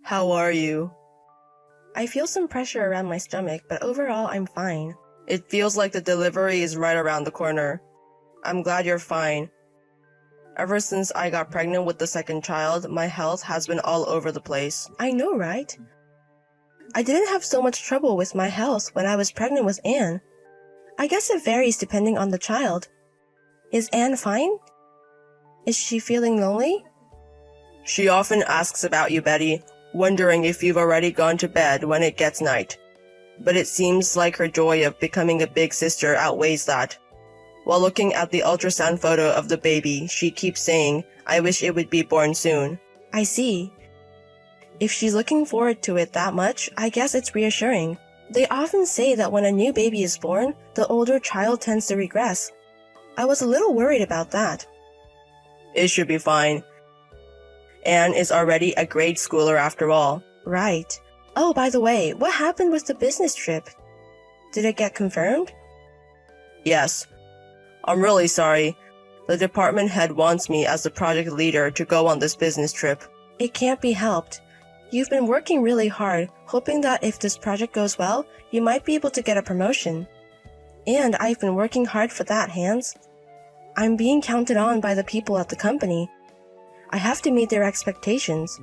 How are you? I feel some pressure around my stomach, but overall I'm fine. It feels like the delivery is right around the corner. I'm glad you're fine. Ever since I got pregnant with the second child, my health has been all over the place. I know, right? I didn't have so much trouble with my health when I was pregnant with Anne. I guess it varies depending on the child. Is Anne fine? Is she feeling lonely? She often asks about you, Betty, wondering if you've already gone to bed when it gets night. But it seems like her joy of becoming a big sister outweighs that. While looking at the ultrasound photo of the baby, she keeps saying, "I wish it would be born soon." I see. If she's looking forward to it that much, I guess it's reassuring. They often say that when a new baby is born, the older child tends to regress. I was a little worried about that. It should be fine. Anne is already a grade schooler after all. Right. Oh, by the way, what happened with the business trip? Did it get confirmed? Yes. I'm really sorry. The department head wants me as the project leader to go on this business trip. It can't be helped. You've been working really hard, hoping that if this project goes well, you might be able to get a promotion. And I've been working hard for that, Hans. I'm being counted on by the people at the company. I have to meet their expectations.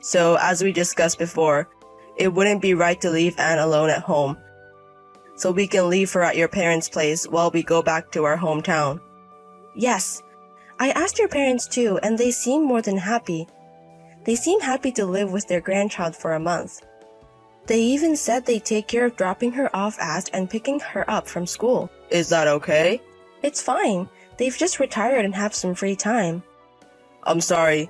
So, as we discussed before, it wouldn't be right to leave Anne alone at home. So we can leave her at your parents' place while we go back to our hometown. Yes. I asked your parents too, and they seem more than happy. They seem happy to live with their grandchild for a month. They even said they'd take care of dropping her off at and picking her up from school. Is that okay? It's fine. They've just retired and have some free time. I'm sorry.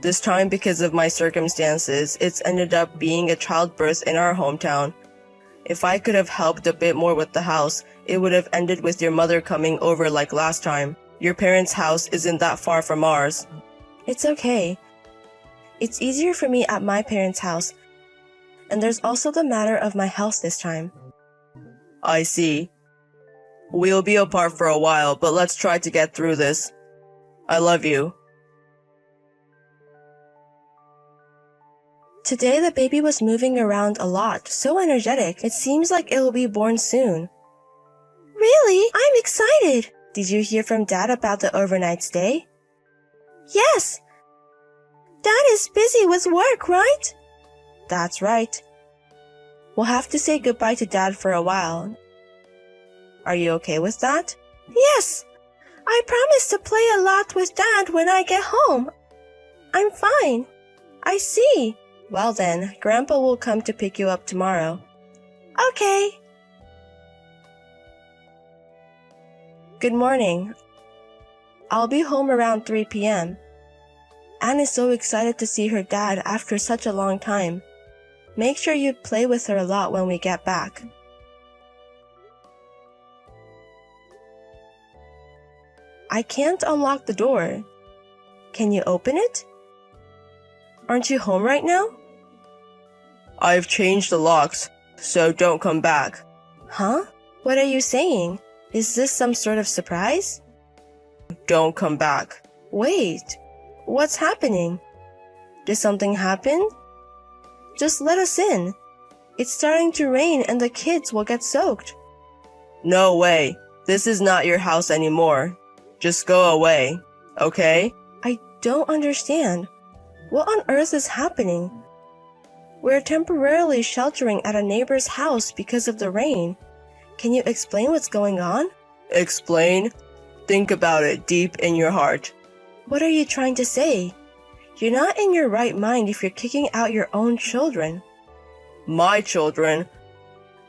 This time, because of my circumstances, it's ended up being a childbirth in our hometown. If I could have helped a bit more with the house, it would have ended with your mother coming over like last time. Your parents' house isn't that far from ours. It's okay. It's easier for me at my parents' house. And there's also the matter of my health this time. I see. We'll be apart for a while, but let's try to get through this. I love you. Today the baby was moving around a lot, so energetic. It seems like it'll be born soon. Really? I'm excited! Did you hear from Dad about the overnight stay? Yes! Dad is busy with work, right? That's right. We'll have to say goodbye to Dad for a while. Are you okay with that? Yes! I promise to play a lot with Dad when I get home. I'm fine. I see. Well then, Grandpa will come to pick you up tomorrow. Okay. Good morning. I'll be home around 3 p.m. Anne is so excited to see her dad after such a long time. Make sure you play with her a lot when we get back. I can't unlock the door. Can you open it? Aren't you home right now? I've changed the locks, so don't come back. Huh? What are you saying? Is this some sort of surprise? Don't come back. Wait, what's happening? Did something happen? Just let us in. It's starting to rain and the kids will get soaked. No way. This is not your house anymore. Just go away, okay? I don't understand. What on earth is happening? We're temporarily sheltering at a neighbor's house because of the rain. Can you explain what's going on? Explain? Think about it deep in your heart. What are you trying to say? You're not in your right mind if you're kicking out your own children. My children?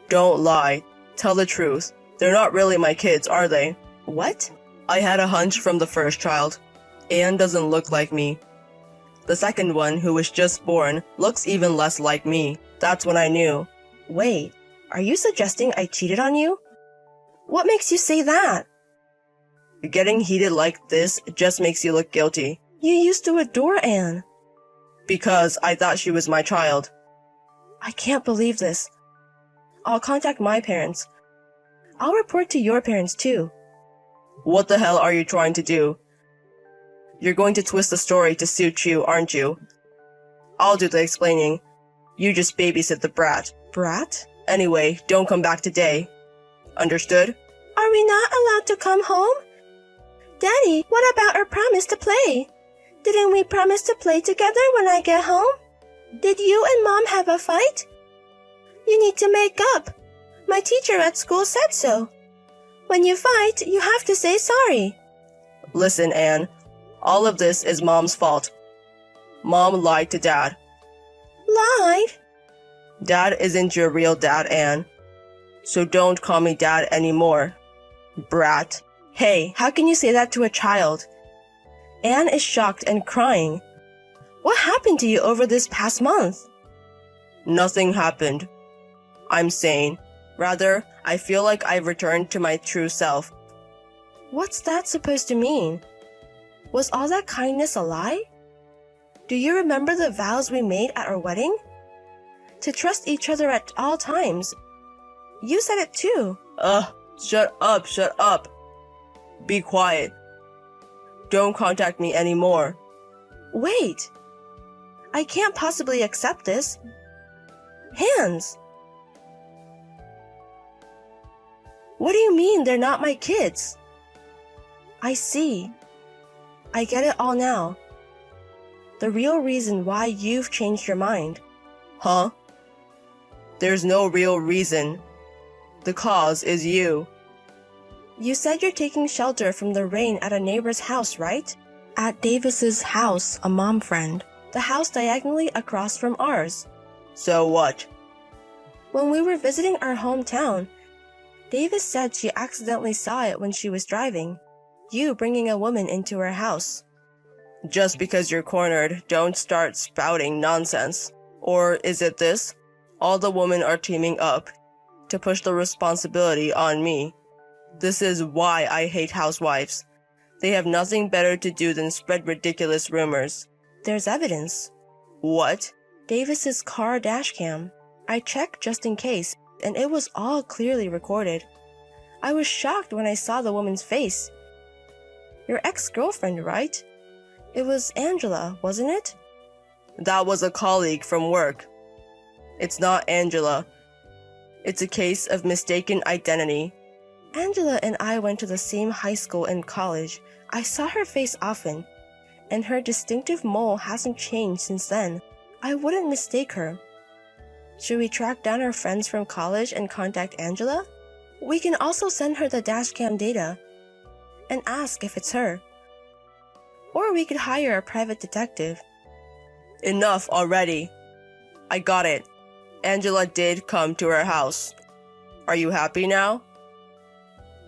Don't lie. Tell the truth. They're not really my kids, are they? What? I had a hunch from the first child. Anne doesn't look like me. The second one, who was just born, looks even less like me. That's when I knew. Wait, are you suggesting I cheated on you? What makes you say that? Getting heated like this just makes you look guilty. You used to adore Anne. Because I thought she was my child. I can't believe this. I'll contact my parents. I'll report to your parents too. What the hell are you trying to do? You're going to twist the story to suit you, aren't you? I'll do the explaining. You just babysit the brat. Brat? Anyway, don't come back today. Understood? Are we not allowed to come home? Daddy, what about our promise to play? Didn't we promise to play together when I get home? Did you and Mom have a fight? You need to make up. My teacher at school said so. When you fight, you have to say sorry. Listen, Anne. All of this is Mom's fault. Mom lied to Dad. Lied? Dad isn't your real dad, Anne. So don't call me Dad anymore. Brat. Hey, how can you say that to a child? Anne is shocked and crying. What happened to you over this past month? Nothing happened. I'm sane. Rather, I feel like I've returned to my true self. What's that supposed to mean? Was all that kindness a lie? Do you remember the vows we made at our wedding? To trust each other at all times. You said it too. Shut up. Be quiet. Don't contact me anymore. Wait. I can't possibly accept this. Hands. What do you mean they're not my kids? I see. I get it all now. The real reason why you've changed your mind. Huh? There's no real reason. The cause is you. You said you're taking shelter from the rain at a neighbor's house, right? At Davis's house, a mom friend. The house diagonally across from ours. So what? When we were visiting our hometown, Davis said she accidentally saw it when she was driving. You bringing a woman into her house. Just because you're cornered, don't start spouting nonsense. Or is it this? All the women are teaming up to push the responsibility on me. This is why I hate housewives. They have nothing better to do than spread ridiculous rumors. There's evidence. What? Davis's car dashcam. I checked just in case, and it was all clearly recorded. I was shocked when I saw the woman's face. Your ex-girlfriend, right? It was Angela, wasn't it? That was a colleague from work. It's not Angela. It's a case of mistaken identity. Angela and I went to the same high school and college. I saw her face often, and her distinctive mole hasn't changed since then. I wouldn't mistake her. Should we track down our friends from college and contact Angela? We can also send her the dashcam data and ask if it's her. Or we could hire a private detective. Enough already. I got it. Angela did come to our house. Are you happy now?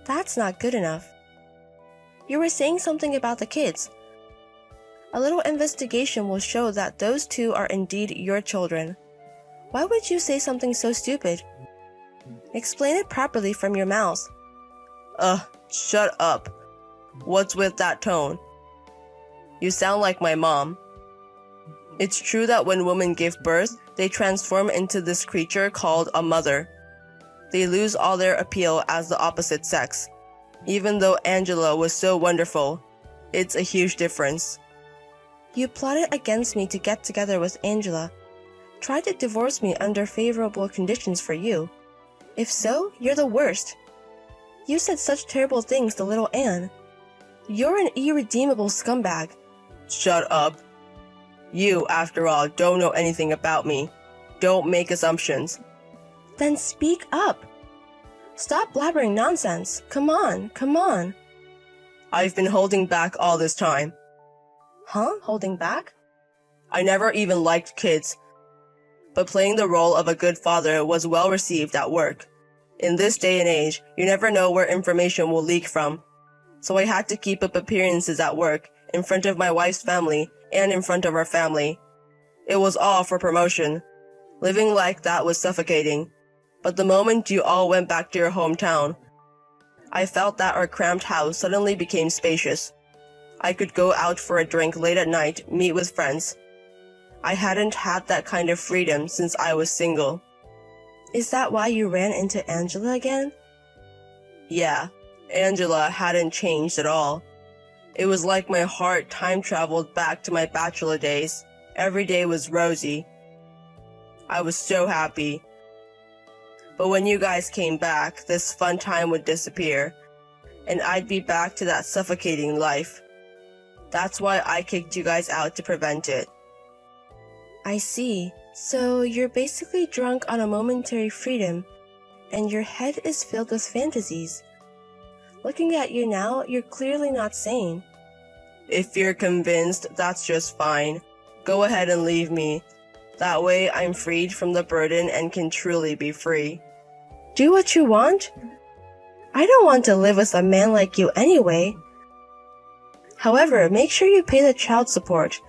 That's not good enough. You were saying something about the kids. A little investigation will show that those two are indeed your children. Why would you say something so stupid? Explain it properly from your mouth. Shut up. What's with that tone? You sound like my mom. It's true that when women give birth, they transform into this creature called a mother. They lose all their appeal as the opposite sex. Even though Angela was so wonderful, it's a huge difference. You plotted against me to get together with Angela. Tried to divorce me under favorable conditions for you. If so, you're the worst. You said such terrible things to little Anne. You're an irredeemable scumbag. Shut up. You, after all, don't know anything about me. Don't make assumptions. Then speak up. Stop blabbering nonsense. Come on. I've been holding back all this time. Huh? Holding back? I never even liked kids, but playing the role of a good father was well received at work. In this day and age, you never know where information will leak from. So I had to keep up appearances at work, in front of my wife's family, and in front of our family. It was all for promotion. Living like that was suffocating. But the moment you all went back to your hometown, I felt that our cramped house suddenly became spacious. I could go out for a drink late at night, meet with friends. I hadn't had that kind of freedom since I was single. Is that why you ran into Angela again? Yeah, Angela hadn't changed at all. It was like my heart time traveled back to my bachelor days. Every day was rosy. I was so happy. But when you guys came back, this fun time would disappear, and I'd be back to that suffocating life. That's why I kicked you guys out to prevent it. I see. So you're basically drunk on a momentary freedom, and your head is filled with fantasies. Looking at you now, you're clearly not sane. If you're convinced, that's just fine. Go ahead and leave me. That way I'm freed from the burden and can truly be free. Do what you want? I don't want to live with a man like you anyway. However, make sure you pay the child support,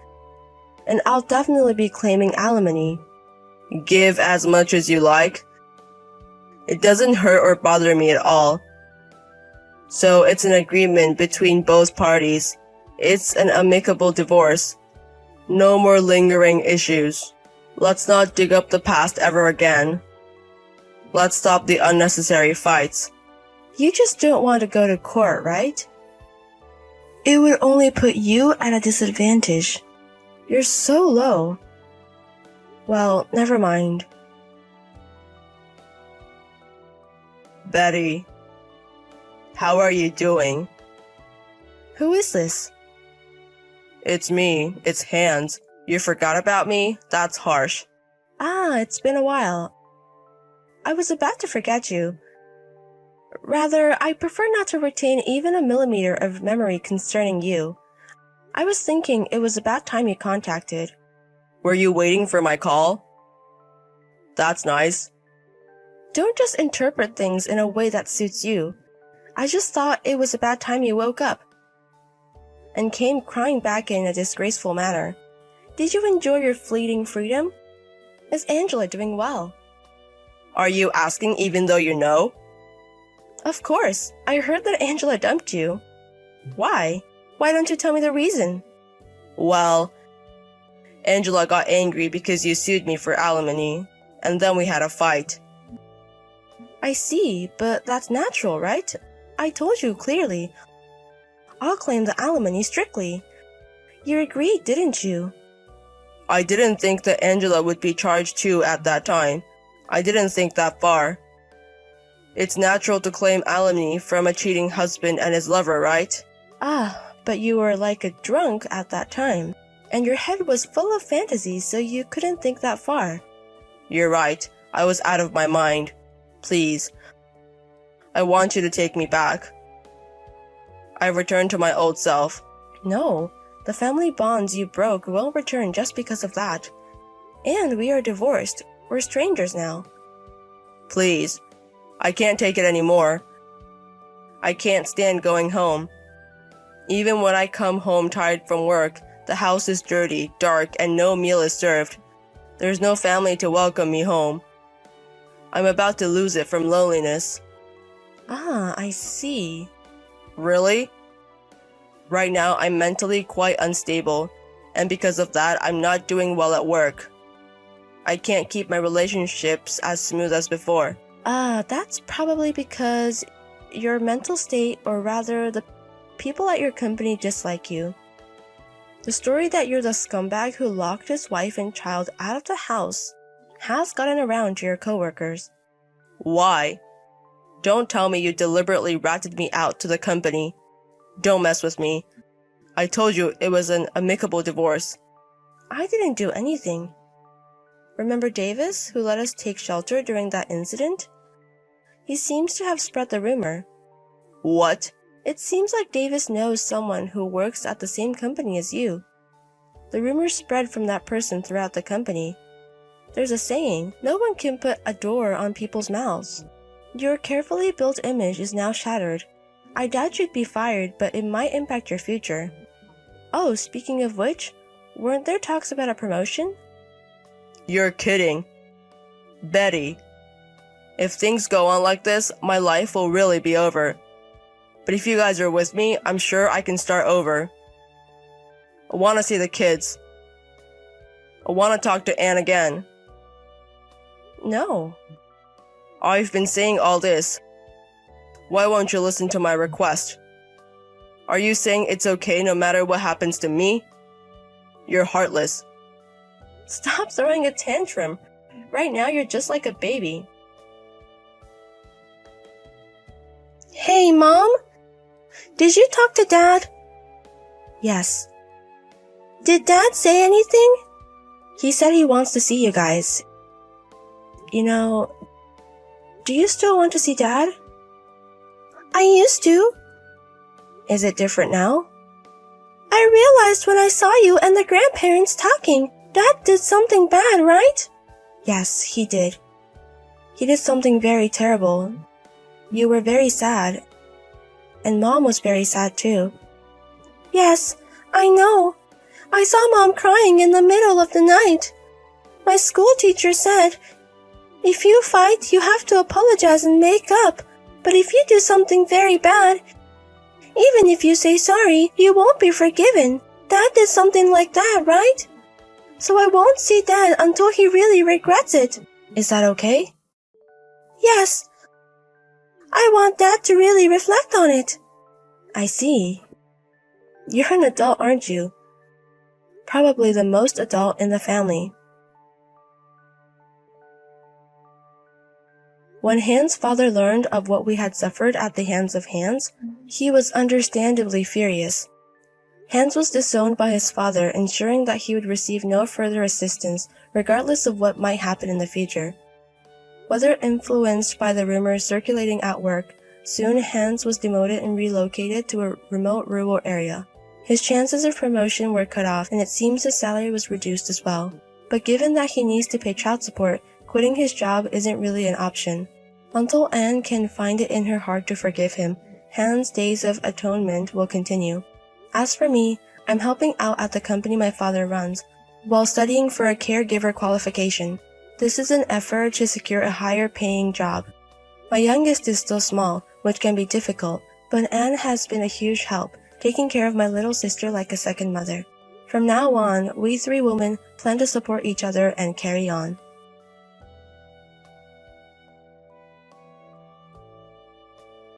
and I'll definitely be claiming alimony. Give as much as you like. It doesn't hurt or bother me at all. So it's an agreement between both parties. It's an amicable divorce. No more lingering issues. Let's not dig up the past ever again. Let's stop the unnecessary fights. You just don't want to go to court, right? It would only put you at a disadvantage. You're so low. Well, never mind. Betty, how are you doing? Who is this? It's me. It's Hans. You forgot about me? That's harsh. Ah, it's been a while. I was about to forget you. Rather, I prefer not to retain even a millimeter of memory concerning you. I was thinking it was about time you contacted. Were you waiting for my call? That's nice. Don't just interpret things in a way that suits you. I just thought it was about time you woke up and came crying back in a disgraceful manner. Did you enjoy your fleeting freedom? Is Angela doing well? Are you asking even though you know? Of course. I heard that Angela dumped you. Why? Why don't you tell me the reason? Well, Angela got angry because you sued me for alimony, and then we had a fight. I see, but that's natural, right? I told you clearly. I'll claim the alimony strictly. You agreed, didn't you? I didn't think that Angela would be charged too at that time. I didn't think that far. It's natural to claim alimony from a cheating husband and his lover, right? Ah, but you were like a drunk at that time, and your head was full of fantasies, so you couldn't think that far. You're right. I was out of my mind. Please. I want you to take me back. I returned to my old self. No, the family bonds you broke won't return just because of that. And we are divorced. We're strangers now. Please. I can't take it anymore. I can't stand going home. Even when I come home tired from work, the house is dirty, dark, and no meal is served. There's no family to welcome me home. I'm about to lose it from loneliness. Ah, I see. Really? Right now, I'm mentally quite unstable, and because of that, I'm not doing well at work. I can't keep my relationships as smooth as before. Ah, that's probably because your mental state, or rather the people at your company dislike you. The story that you're the scumbag who locked his wife and child out of the house has gotten around to your coworkers. Why? Don't tell me you deliberately ratted me out to the company. Don't mess with me. I told you it was an amicable divorce. I didn't do anything. Remember Davis, who let us take shelter during that incident? He seems to have spread the rumor. What? It seems like Davis knows someone who works at the same company as you. The rumor spread from that person throughout the company. There's a saying, no one can put a door on people's mouths. Your carefully built image is now shattered. I doubt you'd be fired, but it might impact your future. Oh, speaking of which, weren't there talks about a promotion? You're kidding. Betty. If things go on like this, my life will really be over. But if you guys are with me, I'm sure I can start over. I want to see the kids. I want to talk to Anne again. No. I've been saying all this. Why won't you listen to my request? Are you saying it's okay no matter what happens to me? You're heartless. Stop throwing a tantrum. Right now you're just like a baby. Hey, Mom? Did you talk to Dad? Yes. Did Dad say anything? He said he wants to see you guys. You know, do you still want to see Dad? I used to. Is it different now? I realized when I saw you and the grandparents talking, Dad did something bad, right? Yes, he did. He did something very terrible. You were very sad. And Mom was very sad too. Yes, I know. I saw Mom crying in the middle of the night. My school teacher said, if you fight, you have to apologize and make up. But if you do something very bad, even if you say sorry, you won't be forgiven. Dad did something like that, right? So I won't see Dad until he really regrets it. Is that okay? Yes. I want Dad to really reflect on it. I see. You're an adult, aren't you? Probably the most adult in the family. When Han's father learned of what we had suffered at the hands of Hans, he was understandably furious. Hans was disowned by his father, ensuring that he would receive no further assistance, regardless of what might happen in the future. Whether influenced by the rumors circulating at work, soon Hans was demoted and relocated to a remote rural area. His chances of promotion were cut off, and it seems his salary was reduced as well. But given that he needs to pay child support, quitting his job isn't really an option. Until Anne can find it in her heart to forgive him, Hans' days of atonement will continue. As for me, I'm helping out at the company my father runs, while studying for a caregiver qualification. This is an effort to secure a higher paying job. My youngest is still small, which can be difficult, but Anne has been a huge help, taking care of my little sister like a second mother. From now on, we three women plan to support each other and carry on.